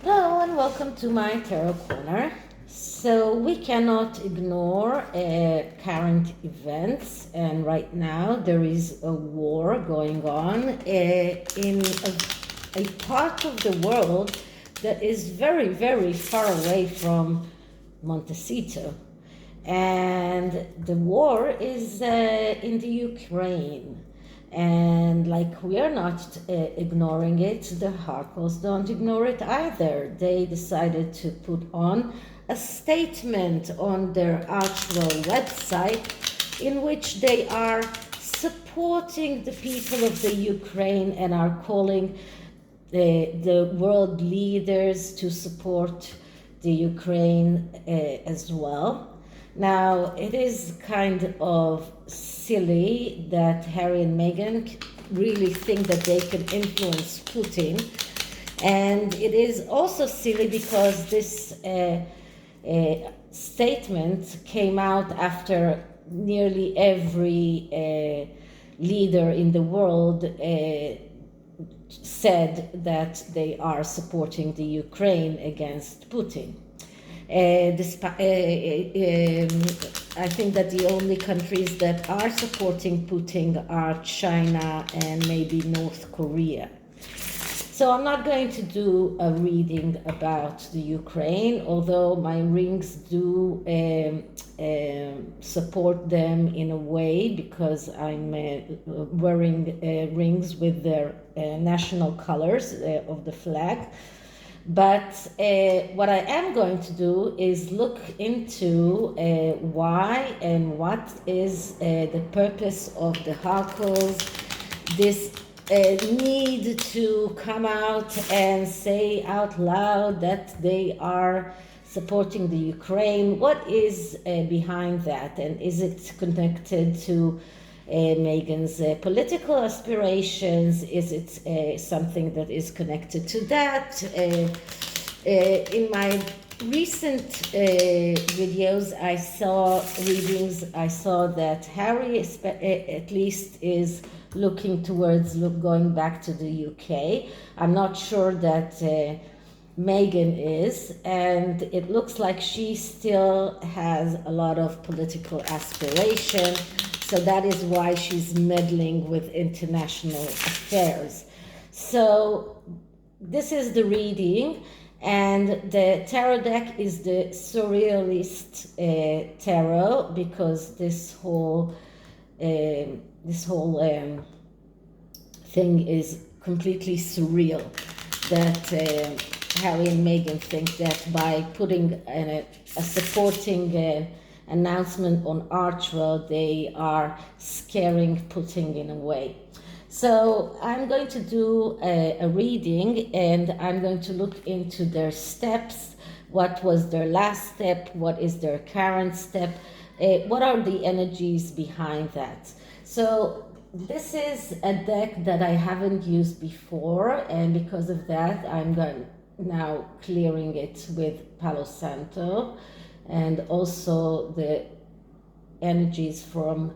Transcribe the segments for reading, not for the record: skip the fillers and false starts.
Hello and welcome to my Tarot Corner. So we cannot ignore current events, and right now there is a war going on in a part of the world that is very, very far away from Montecito. And the war is in the Ukraine. And like we are not ignoring it, the Harkles don't ignore it either. They decided to put on a statement on their Archewell website in which they are supporting the people of the Ukraine and are calling the world leaders to support the Ukraine as well. Now, it is kind of silly that Harry and Meghan really think that they can influence Putin. And it is also silly because this statement came out after nearly every leader in the world said that they are supporting the Ukraine against Putin. I think that the only countries that are supporting Putin are China and maybe North Korea. So I'm not going to do a reading about the Ukraine, although my rings do support them in a way because I'm wearing rings with their national colors of the flag. But what I am going to do is look into why and what is the purpose of the Harkles, this need to come out and say out loud that they are supporting the Ukraine. What is behind that, and is it connected to Meghan's political aspirations? Is it something that is connected to that? In my recent videos, I saw readings. I saw that Harry, at least, is looking towards going back to the UK. I'm not sure that Meghan is, and it looks like she still has a lot of political aspiration. So that is why she's meddling with international affairs. So this is the reading, and the tarot deck is the Surrealist tarot, because this whole thing is completely surreal. That Harry and Meghan think that by putting a supporting announcement on Archewell, they are scaring Putin in a way. So I'm going to do a reading, and I'm going to look into their steps. What was their last step? What is their current step? What are the energies behind that? So this is a deck that I haven't used before, and because of that, I'm now clearing it with Palo Santo, and also the energies from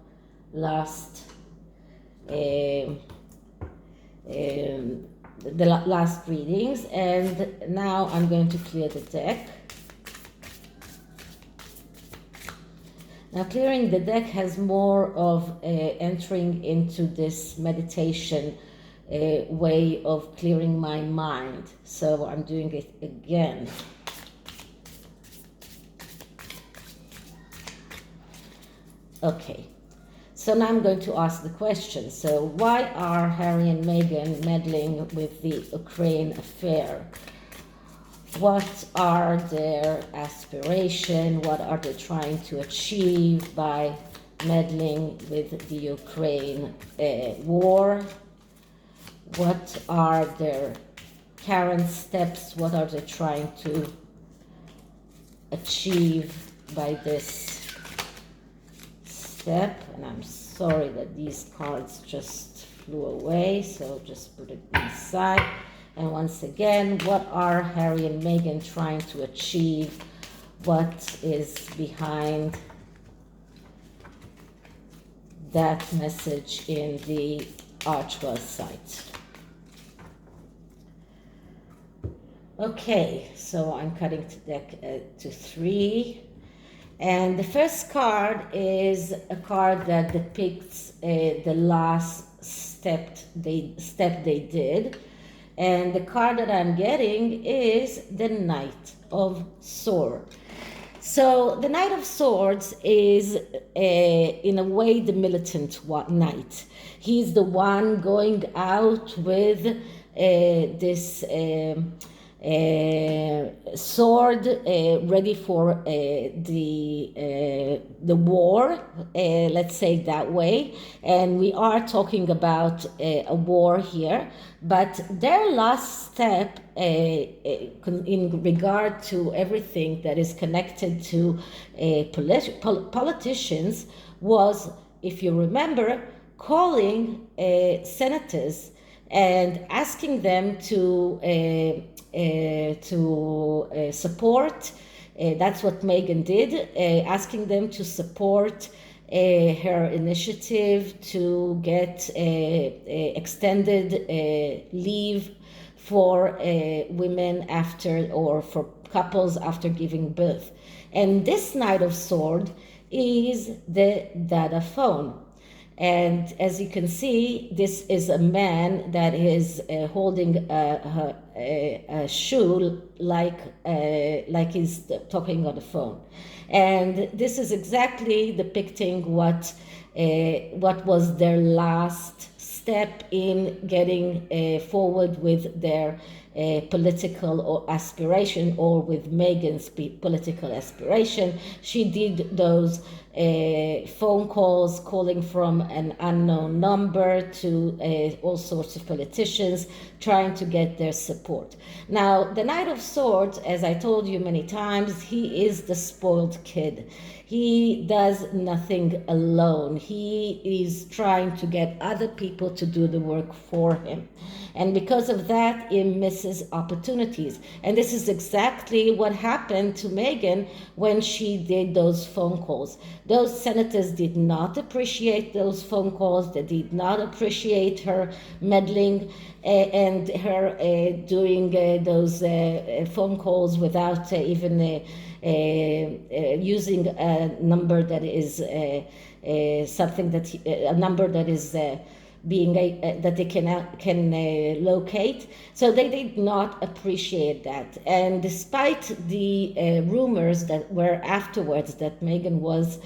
last last readings. And now I'm going to clear the deck. Now, clearing the deck has more of entering into this meditation way of clearing my mind. So I'm doing it again. Okay, so now I'm going to ask the question. So why are Harry and Meghan meddling with the Ukraine affair? What are their aspirations? What are they trying to achieve by meddling with the Ukraine war? What are their current steps? What are they trying to achieve by this step? And I'm sorry that these cards just flew away, so just put it inside. And once again, what are Harry and Meghan trying to achieve? What is behind that message in the Archewell site? Okay, so I'm cutting to deck to 3. And the first card is a card that depicts the last step they did. And the card that I'm getting is the Knight of Swords. So the Knight of Swords is, in a way, the militant knight. He's the one going out with this sword, ready for the war, let's say it that way. And we are talking about a war here, but their last step in regard to everything that is connected to politicians was, if you remember, calling senators and asking them to support. That's what Meghan did, asking them to support her initiative to get extended leave for women after, or for couples after giving birth. And this Knight of Swords is the data phone. And as you can see, this is a man that is holding a shoe like he's talking on the phone. And this is exactly depicting what was their last step in getting forward with their political or aspiration, or with Meghan's political aspiration. She did those phone calls calling from an unknown number to all sorts of politicians, trying to get their support. Now, the Knight of Swords, as I told you many times, he is the spoiled kid. He does nothing alone. He is trying to get other people to do the work for him. And because of that, he misses opportunities. And this is exactly what happened to Meghan when she did those phone calls. Those senators did not appreciate those phone calls. They did not appreciate her meddling and her doing those phone calls without even using a number that is something that a number that is being that they can locate. So they did not appreciate that. And despite the rumors that were afterwards that Meghan was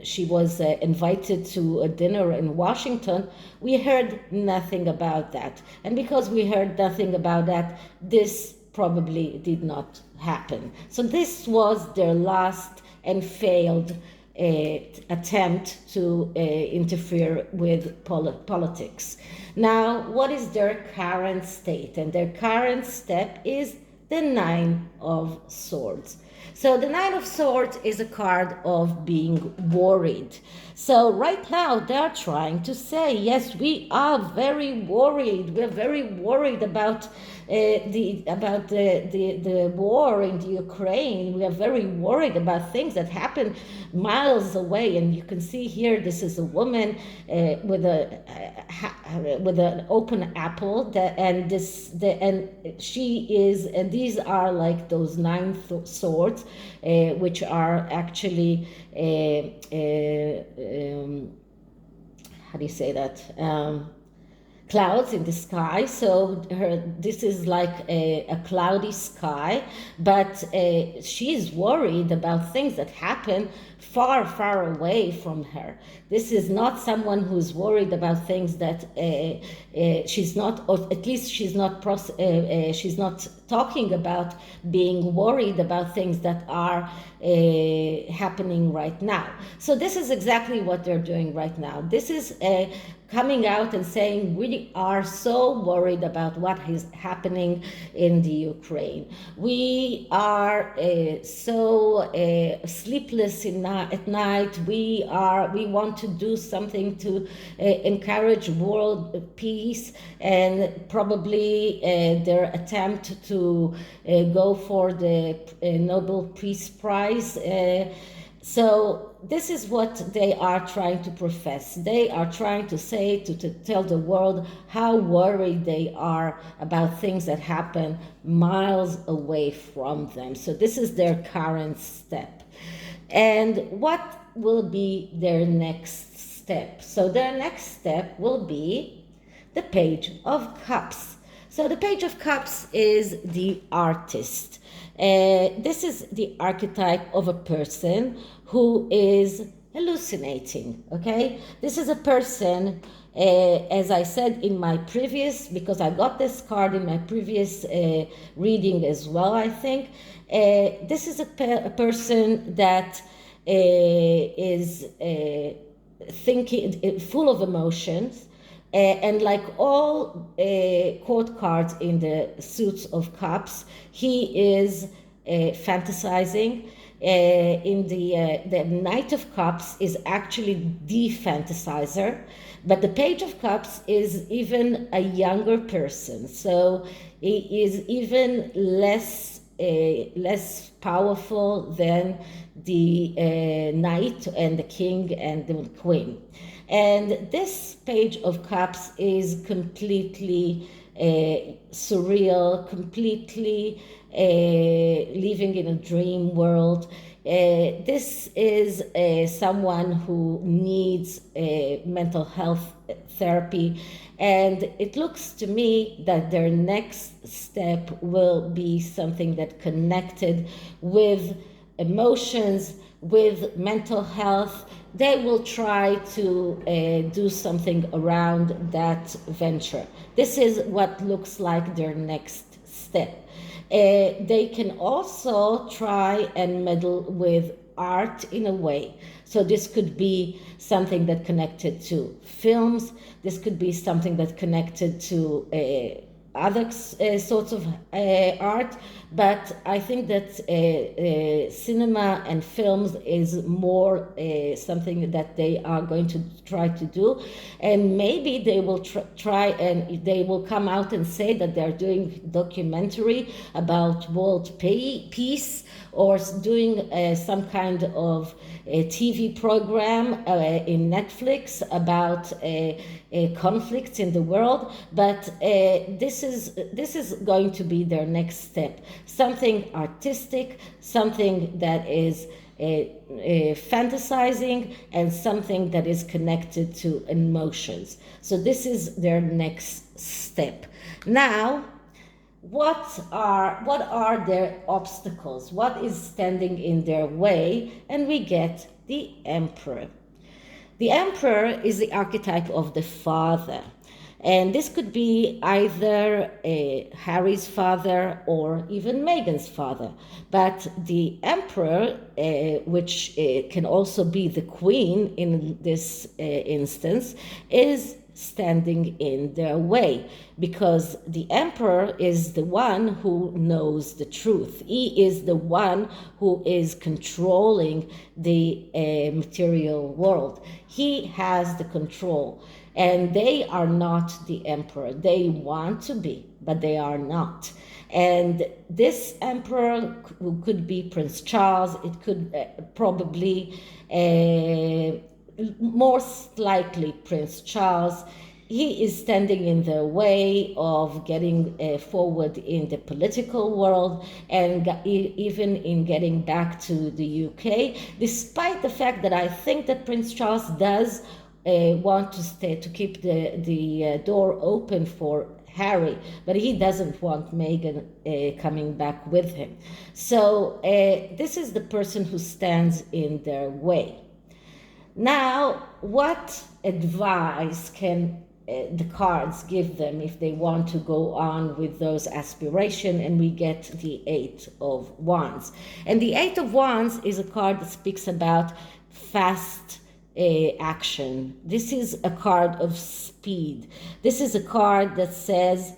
she was invited to a dinner in Washington, we heard nothing about that. And because we heard nothing about that, this probably did not happen. So this was their last and failed attempt to interfere with politics. Now, what is their current state? And their current step is the Nine of Swords. So the Nine of Swords is a card of being worried. So right now they're trying to say, yes, we are very worried. We're very worried about the war in the Ukraine. We are very worried about things that happen miles away. And you can see here, this is a woman with an open apple, and she is, and these are like those nine swords, which are actually how do you say that? Clouds in the sky. So this is like a cloudy sky, but she's worried about things that happen far, far away from her. This is not someone who's worried about things that she's not, or at least she's not talking about being worried about things that are happening right now. So this is exactly what they're doing right now. This is coming out and saying, we are so worried about what is happening in the Ukraine. We are so sleepless at night. We want to do something to encourage world peace, and probably their attempt to go for the Nobel Peace Prize. So this is what they are trying to profess. They are trying to say, to tell the world how worried they are about things that happen miles away from them. So this is their current step. And what will be their next step? So their next step will be the Page of Cups. So the Page of Cups is the artist. This is the archetype of a person who is hallucinating, okay? This is a person, as I said in my previous, because I got this card in my previous reading as well, I think. This is a person that is thinking, full of emotions, and like all court cards in the Suits of Cups, he is fantasizing. In the Knight of Cups is actually the fantasizer, but the Page of Cups is even a younger person, so he is even less powerful than the Knight and the King and the Queen. And this Page of Cups is completely surreal, completely living in a dream world. This is someone who needs mental health therapy, and it looks to me that their next step will be something that connected with emotions, with mental health. They will try to do something around that venture. This is what looks like their next step. They can also try and meddle with art in a way. So this could be something that connected to films. This could be something that connected to other sorts of art, but I think that cinema and films is more something that they are going to try to do, and maybe they will try and they will come out and say that they're doing documentary about world peace, or doing some kind of a TV program in Netflix about conflicts in the world. But this is going to be their next step. Something artistic, something that is fantasizing, and something that is connected to emotions. So this is their next step. Now, what are their obstacles? What is standing in their way? And we get the Emperor. The Emperor is the archetype of the father. And this could be either Harry's father or even Meghan's father. But the Emperor, which can also be the Queen in this instance, is standing in their way, because the Emperor is the one who knows the truth. He is the one who is controlling the material world. He has the control, and they are not the Emperor. They want to be, but they are not. And this Emperor could be Prince Charles. It could probably most likely Prince Charles. He is standing in the way of getting forward in the political world, and even in getting back to the UK, despite the fact that I think that Prince Charles does want to stay, to keep the door open for Harry, but he doesn't want Meghan coming back with him. So this is the person who stands in their way. Now, what advice can the cards give them if they want to go on with those aspirations? And we get the Eight of Wands. And the Eight of Wands is a card that speaks about fast action. This is a card of speed. This is a card that says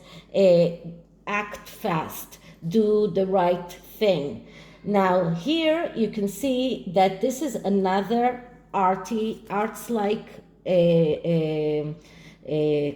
act fast, do the right thing. Now here you can see that this is another arts-like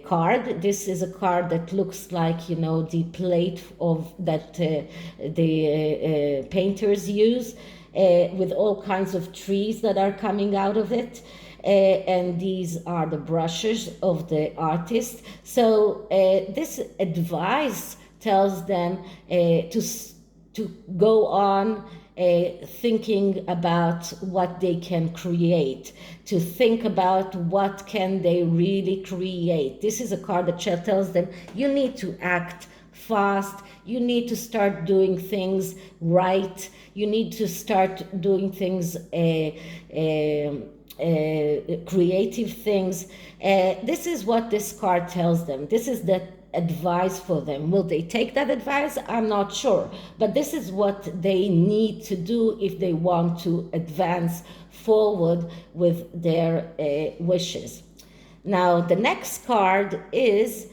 card. This is a card that looks like, you know, the plate of that the painters use. with all kinds of trees that are coming out of it. And these are the brushes of the artist. So this advice tells them to go on thinking about what they can create, to think about what can they really create. This is a card that tells them you need to act fast, you need to start doing things right, you need to start doing things creative things. This is what this card tells them. This is the advice for them. Will they take that advice? I'm not sure. But this is what they need to do if they want to advance forward with their wishes. Now, the next card is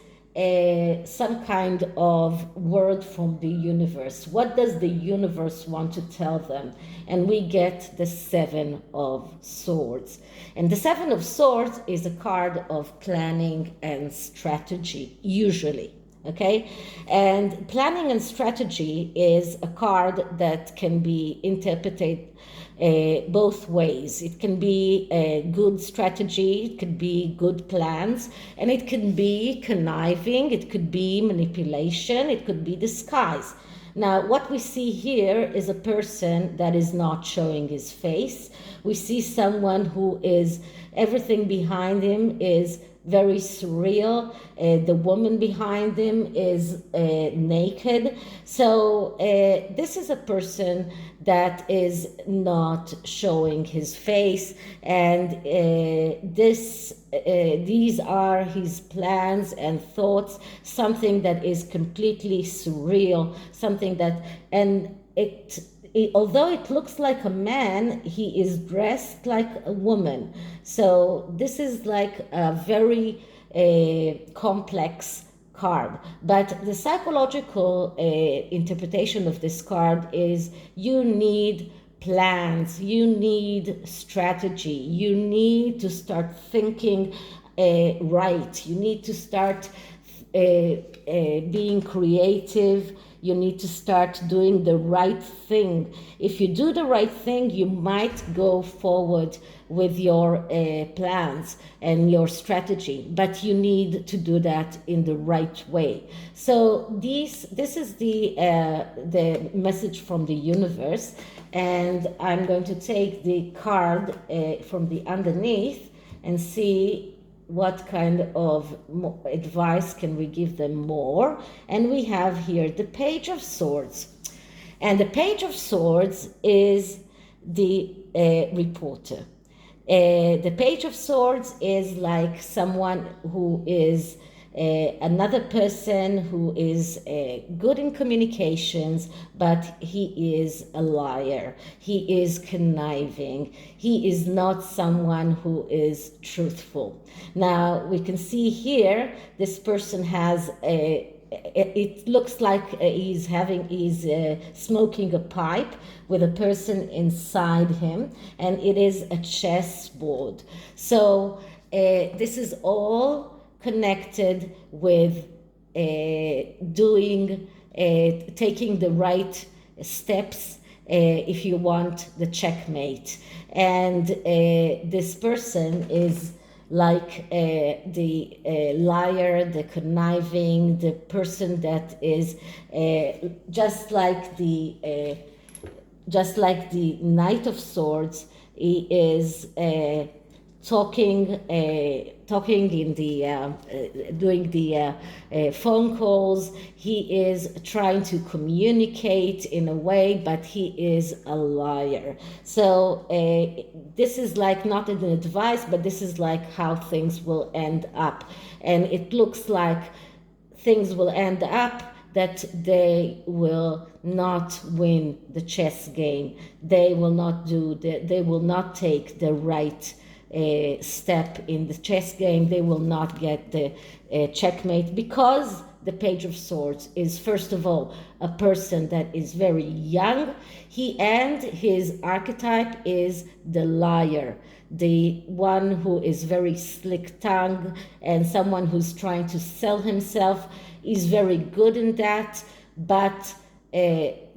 some kind of word from the universe. What does the universe want to tell them? And we get the Seven of Swords. And the Seven of Swords is a card of planning and strategy, usually. Okay? And planning and strategy is a card that can be interpreted both ways. It can be a good strategy, it could be good plans, and it can be conniving, it could be manipulation, it could be disguise. Now, what we see here is a person that is not showing his face. We see someone who is, everything behind him is very surreal. The woman behind him is naked. So this is a person that is not showing his face, and these are his plans and thoughts, something that is completely surreal, something that, and although it looks like a man, he is dressed like a woman. So this is like a very complex card. But the psychological interpretation of this card is you need plans, you need strategy, you need to start thinking right, you need to start being creative, you need to start doing the right thing. If you do the right thing, you might go forward with your plans and your strategy, but you need to do that in the right way. So this is the message from the universe, and I'm going to take the card from the underneath and see what kind of advice can we give them more. And we have here the Page of Swords. And the Page of Swords is the reporter. The Page of Swords is like someone who is another person who is good in communications, but he is a liar. He is conniving. He is not someone who is truthful. Now, we can see here, this person has it looks like he's smoking a pipe with a person inside him, and it is a chessboard. So this is all connected with taking the right steps if you want the checkmate. And this person is like the liar, the conniving, the person that is just like the Knight of Swords. He is talking in the doing the phone calls. He is trying to communicate in a way, but he is a liar. So this is like not an advice, but this is like how things will end up. And it looks like things will end up that they will not win the chess game. They will not they will not take the right step in the chess game. They will not get the checkmate, because the Page of Swords is, first of all, a person that is very young. His archetype is the liar, the one who is very slick-tongued and someone who's trying to sell himself. Is very good in that, but in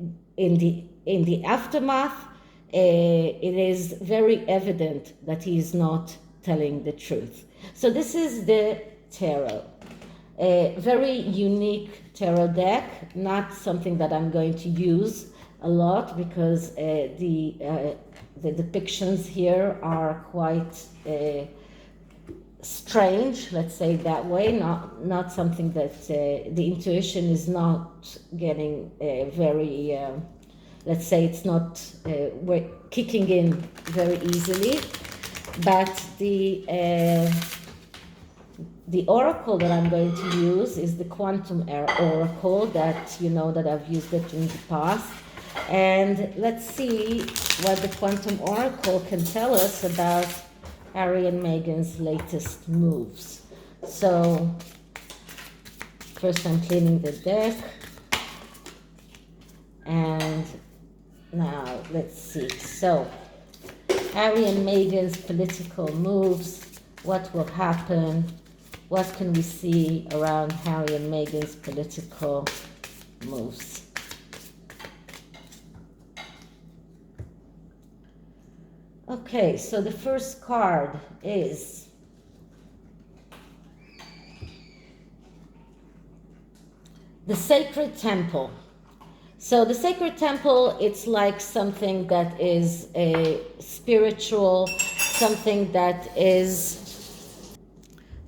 the aftermath, it is very evident that he is not telling the truth. So this is the tarot. A very unique tarot deck, not something that I'm going to use a lot because the depictions here are quite strange, let's say it that way, not something that the intuition is not getting very, let's say it's not kicking in very easily, but the oracle that I'm going to use is the quantum oracle that you know that I've used it in the past. And let's see what the quantum oracle can tell us about Harry and Meghan's latest moves. So first I'm cleaning the deck. And now let's see. So Harry and Meghan's political moves, what will happen? What can we see around Harry and Meghan's political moves? Okay, so the first card is the Sacred Temple. So the Sacred Temple, it's like something that is a spiritual, something that is,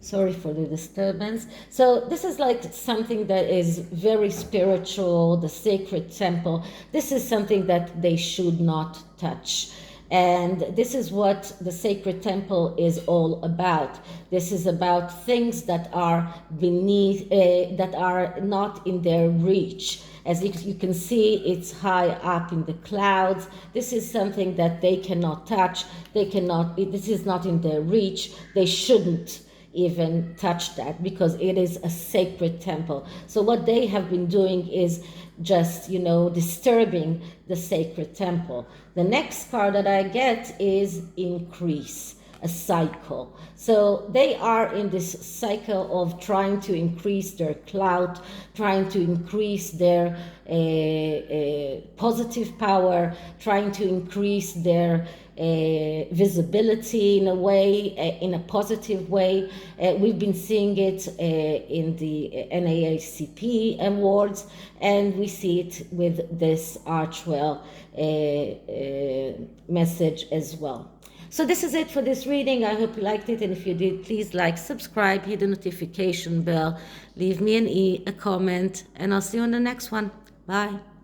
sorry for the disturbance. So this is like something that is very spiritual, the Sacred Temple. This is something that they should not touch. And this is what the Sacred Temple is all about. This is about things that are beneath, that are not in their reach. As you can see, it's high up in the clouds. This is something that they cannot touch. They cannot, this is not in their reach. They shouldn't even touch that because it is a sacred temple. So what they have been doing is just, you know, disturbing the sacred temple. The next card that I get is increase, a cycle. So they are in this cycle of trying to increase their clout, trying to increase their positive power, trying to increase their visibility in a way, in a positive way. We've been seeing it in the NAACP awards, and we see it with this Archewell message as well. So this is it for this reading. I hope you liked it, and if you did, please like, subscribe, hit the notification bell, leave me a comment, and I'll see you on the next one. Bye.